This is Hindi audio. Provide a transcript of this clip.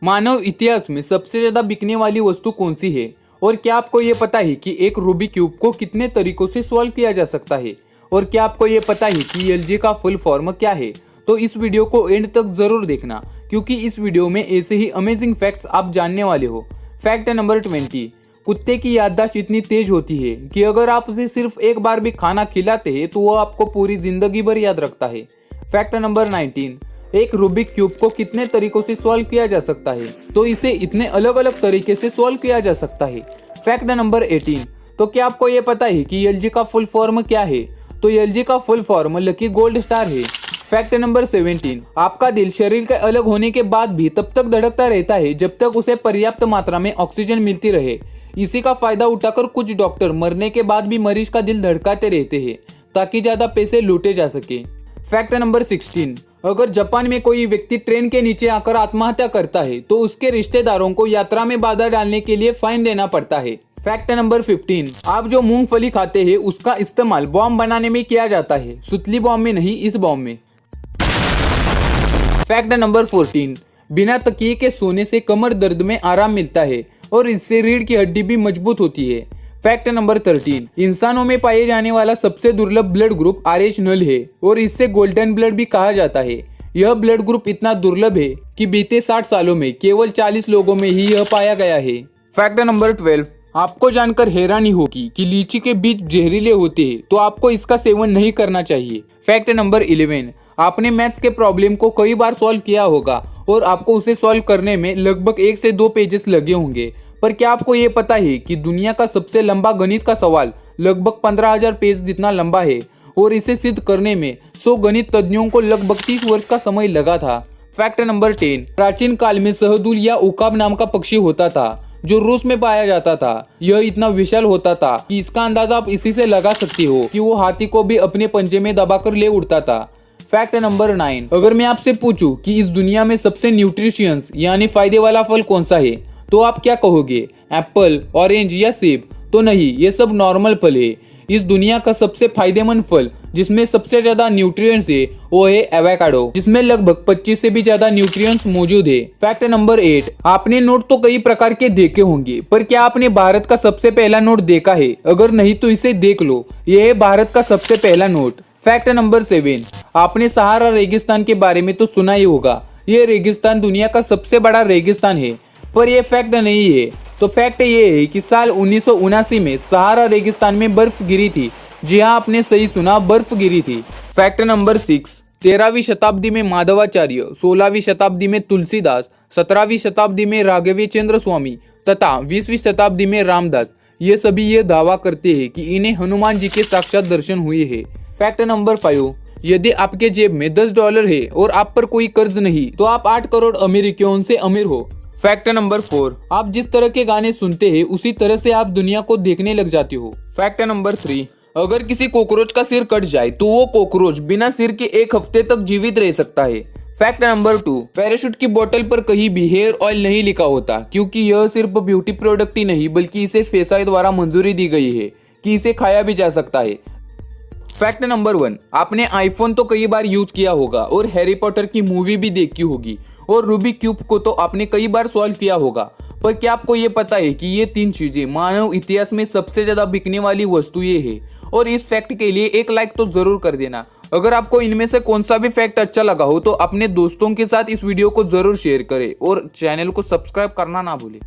मानव इतिहास में सबसे ज्यादा बिकने वाली वस्तु कौन सी है? और क्या आपको ये पता है कि एक रूबिक क्यूब को कितने तरीकों से सॉल्व किया जा सकता है? और क्या आपको ये पता है कि एलजी का फुल फॉर्म क्या है? तो इस वीडियो को एंड तक जरूर देखना, क्योंकि इस वीडियो में ऐसे ही अमेजिंग फैक्ट्स आप जानने वाले हो। फैक्ट नंबर 20, कुत्ते की याददाश्त इतनी तेज होती है कि अगर आप उसे सिर्फ एक बार भी खाना खिलाते हैं तो वो आपको पूरी जिंदगी भर याद रखता है। फैक्ट नंबर 19, एक रूबिक क्यूब को कितने तरीकों से सॉल्व किया जा सकता है? तो इसे इतने अलग अलग तरीके से सॉल्व किया जा सकता है। फैक्ट नंबर 18, तो क्या आपको ये पता है कि एलजी का फुल फॉर्म क्या है? तो एलजी का full form lucky gold star है। फैक्ट नंबर 17, आपका दिल शरीर के अलग होने के बाद भी तब तक धड़कता रहता है जब तक उसे पर्याप्त मात्रा में ऑक्सीजन मिलती रहे। इसी का फायदा उठाकर कुछ डॉक्टर मरने के बाद भी मरीज का दिल धड़काते रहते हैं ताकि ज्यादा पैसे लूटे जा सके। फैक्ट नंबर 16, अगर जापान में कोई व्यक्ति ट्रेन के नीचे आकर आत्महत्या करता है तो उसके रिश्तेदारों को यात्रा में बाधा डालने के लिए फाइन देना पड़ता है। फैक्ट नंबर 15, आप जो मूंगफली खाते हैं उसका इस्तेमाल बॉम्ब बनाने में किया जाता है, सुतली बॉम्ब में नहीं, इस बॉम्ब में। फैक्ट नंबर 14, बिना तकिए के सोने से कमर दर्द में आराम मिलता है और इससे रीढ़ की हड्डी भी मजबूत होती है। फैक्ट नंबर 13, इंसानों में पाए जाने वाला सबसे दुर्लभ ब्लड ग्रुप RH नल है और इससे गोल्डन ब्लड भी कहा जाता है। यह ब्लड ग्रुप इतना दुर्लभ है कि बीते 60 सालों में केवल 40 लोगों में ही यह पाया गया है। फैक्ट नंबर 12, आपको जानकर हैरानी होगी कि लीची के बीज जहरीले होते हैं, तो आपको इसका सेवन नहीं करना चाहिए। फैक्ट नंबर 11, आपने मैथ्स के प्रॉब्लम को कई बार सॉल्व किया होगा और आपको उसे सॉल्व करने में लगभग 1 से 2 पेजेस लगे होंगे, पर क्या आपको ये पता है कि दुनिया का सबसे लंबा गणित का सवाल लगभग 15,000 पेज जितना लंबा है और इसे सिद्ध करने में 100 गणित तज्ञों को लगभग 30 वर्ष का समय लगा था। फैक्ट नंबर 10, प्राचीन काल में सहदूल या उकाब नाम का पक्षी होता था जो रूस में पाया जाता था। यह इतना विशाल होता था कि इसका अंदाजा आप इसी से लगा सकते हो कि वो हाथी को भी अपने पंजे में दबाकर ले उड़ता था। फैक्ट नंबर 9, अगर मैं आपसे पूछूं कि इस दुनिया में सबसे न्यूट्रिशियस यानी फायदे वाला फल कौन सा है, तो आप क्या कहोगे? एप्पल, ऑरेंज या सेब? तो नहीं, ये सब नॉर्मल फल है। इस दुनिया का सबसे फायदेमंद फल जिसमें सबसे ज्यादा न्यूट्रिएंट्स है वो है एवोकाडो, जिसमें लगभग 25 से भी ज्यादा न्यूट्रिएंट्स मौजूद है। फैक्ट नंबर 8, आपने नोट तो कई प्रकार के देखे होंगे, पर क्या आपने भारत का सबसे पहला नोट देखा है? अगर नहीं तो इसे देख लो, यह है भारत का सबसे पहला नोट। फैक्ट नंबर 7, आपने सहारा रेगिस्तान के बारे में तो सुना ही होगा। यह रेगिस्तान दुनिया का सबसे बड़ा रेगिस्तान है, पर यह फैक्ट नहीं है। तो फैक्ट ये है कि साल 1979 में सहारा रेगिस्तान में बर्फ गिरी थी। जी हाँ, आपने सही सुना, बर्फ गिरी थी। फैक्ट नंबर 6, 13वीं शताब्दी में माधवाचार्य, 16वीं शताब्दी में तुलसीदास, 17वीं शताब्दी में राघवेंद्र स्वामी तथा 20वीं शताब्दी में रामदास, ये सभी ये दावा करते हैं कि इन्हें हनुमान जी के साक्षात दर्शन हुए हैं। फैक्ट नंबर 5, यदि आपके जेब में $10 है और आप पर कोई कर्ज नहीं तो आप 8 करोड़ अमेरिकियों से अमीर हो। फैक्ट नंबर 4, आप जिस तरह के गाने सुनते हैं उसी तरह से आप दुनिया को देखने लग जाते हो। फैक्ट नंबर 3, अगर किसी कॉकरोच का सिर कट जाए तो वो कॉकरोच बिना सिर के 1 हफ्ते तक जीवित रह सकता है। फैक्ट नंबर 2, पैराशूट की बोतल पर कहीं भी हेयर ऑयल नहीं लिखा होता, क्योंकि यह सिर्फ ब्यूटी प्रोडक्ट ही नहीं बल्कि इसे FISA द्वारा मंजूरी दी गई है कि इसे खाया भी जा सकता है। फैक्ट नंबर 1, आपने आईफोन तो कई बार यूज किया होगा और हैरी पॉटर की मूवी भी देखी होगी और रूबिक क्यूब को तो आपने कई बार सॉल्व किया होगा, पर क्या आपको ये पता है कि ये 3 चीजें मानव इतिहास में सबसे ज्यादा बिकने वाली वस्तु ये है? और इस फैक्ट के लिए एक लाइक तो जरूर कर देना। अगर आपको इनमें से कौन सा भी फैक्ट अच्छा लगा हो तो अपने दोस्तों के साथ इस वीडियो को जरूर शेयर करें और चैनल को सब्सक्राइब करना ना भूलें।